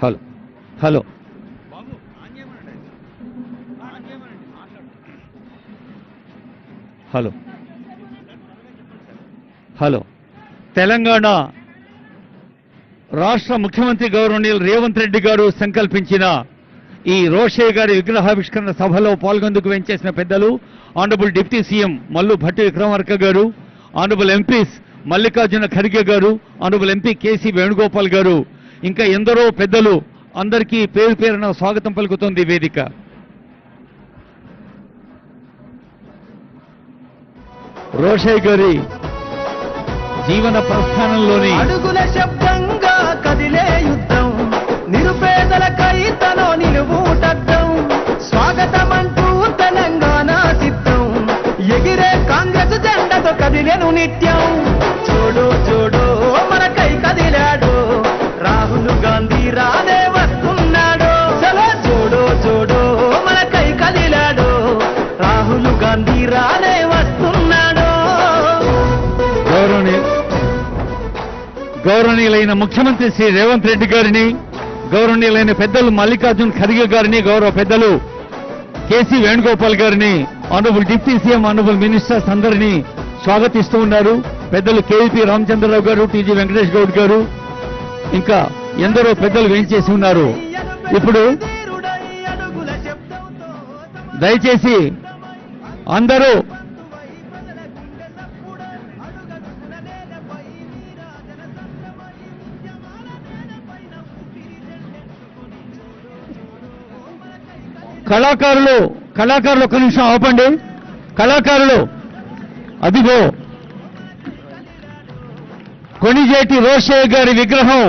Hello hello hello hello Telangana రాష్ట్ర ముఖ్యమంత్రి గౌరవనీయులు రేవంత్ రెడ్డి గారు సంకల్పించిన ఈ రోషయ్య గారి విగ్రహావిష్కరణ సభలో పాల్గొందుకు వెంచేసిన పెద్దలు honourable deputy CM Mallu Bhatti Vikramarka గారు, ఆనరబుల్ ఎంపీస్ మల్లికార్జున ఖర్గే గారు, ఆనరబుల్ ఎంపీ కేసీ వేణుగోపాల్ గారు, ఇంకా ఎందరో పెద్దలు, అందరికీ పేరు పేరున స్వాగతం పలుకుతోంది వేదిక. రోషయ్య గారి జీవన ప్రస్థానంలోని అడుగుల శబ్దంగా కదిలే యుద్ధం, నిరుపేదలకై తనో నిలువుటద్దం, స్వాగతమంటూ తెలంగాణ సిద్ధం, ఎగిరే కాంగ్రెస్ జెండతో కదిలేను నిత్యం. చూడు చూడు మనకై కదిలాడు రాహుల్ గాంధీ రానే వస్తున్నాడు. చలో చూడు చూడు మనకై కదిలాడు రాహుల్ గాంధీ రానే వస్తున్నాడు. గౌరవనీయులైన ముఖ్యమంత్రి శ్రీ రేవంత్ రెడ్డి గారిని, గౌరవనీయులైన పెద్దలు మల్లికార్జున ఖర్గే గారిని, గౌరవ పెద్దలు కేసీ వేణుగోపాల్ గారిని, honourable deputy CM, honourable ministers అందరినీ స్వాగతిస్తూ ఉన్నారు. పెద్దలు కేవీపీ రామచంద్రరావు గారు, టీజీ వెంకటేష్ గౌడ్ గారు, ఇంకా ఎందరో పెద్దలు వేయించేసి ఉన్నారు. ఇప్పుడు దయచేసి అందరూ కళాకారులు ఒక్క నిమిషం ఆపండి. కళాకారులు అదిగో కొణిజేటి రోషయ్య గారి విగ్రహం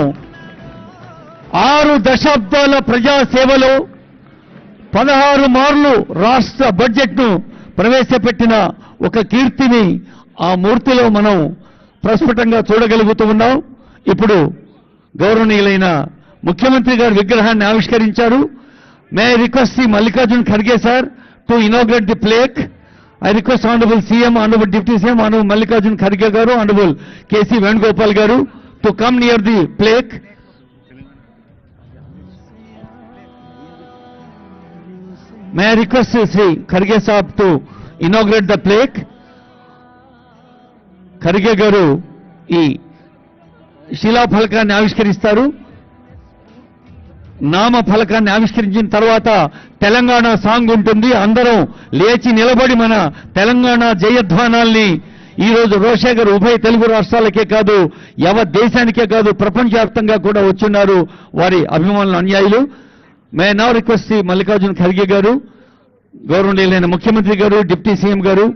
6 దశాబ్దాల ప్రజాసేవలో 16 మార్లు రాష్ట్ర బడ్జెట్ను ప్రవేశపెట్టిన ఒక కీర్తిని ఆ మూర్తిలో మనం ప్రస్ఫుటంగా చూడగలుగుతూ ఉన్నాం. ఇప్పుడు గౌరవనీయులైన ముఖ్యమంత్రి గారి విగ్రహాన్ని ఆవిష్కరించారు. May I request Sri Mallikarjun Kharge sir to inaugurate the plaque. I request Honorable CM, Honorable Deputy CM, Honorable Mallikarjun Kharge garu, Honorable KC Venugopal garu to come near the plaque. May I request Sri Kharge sahab to inaugurate the plaque. Kharge garu ఈ శిలా ఫలకాన్ని ఆవిష్కరిస్తారు. నామ ఫలకాన్ని ఆవిష్కరించిన తర్వాత Telangana song ఉంటుంది. అందరం లేచి నిలబడి మన తెలంగాణ జయధ్వానాల్ని ఈరోజు రోషయ్య గారు ఉభయ తెలుగు రాష్ట్రాలకే కాదు, యావత్ దేశానికే కాదు, ప్రపంచవ్యాప్తంగా కూడా వచ్చున్నారు వారి అభిమానులు, అనుయాయులు. మే నౌ రిక్వెస్ట్ మల్లికార్జున ఖర్గే గారు, గౌరవనీయులైన ముఖ్యమంత్రి గారు, డిప్యూటీ సీఎం గారు,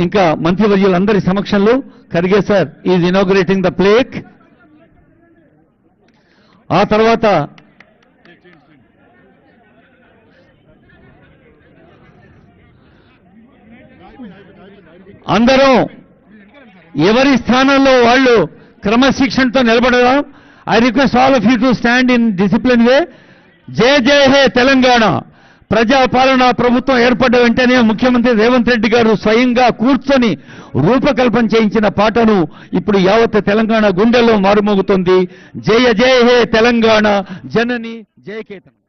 ఇంకా మంత్రివర్యులందరి సమక్షంలో Kharge sir is inaugurating the plaque. ఆ తర్వాత అందరూ ఎవరి స్థానంలో వాళ్ళు క్రమశిక్షణతో నిలబడదాం. I request all of you to stand in discipline way. జయ జయ హే తెలంగాణ. ప్రజాపాలన ప్రభుత్వం ఏర్పడ్డ వెంటనే ముఖ్యమంత్రి రేవంత్ రెడ్డి గారు స్వయంగా కూర్చొని రూపకల్పన చేయించిన పాటను ఇప్పుడు యావత్ తెలంగాణ గుండెల్లో మారుమోగుతోంది. జయ జయ హే తెలంగాణ జనని జయకేతనం.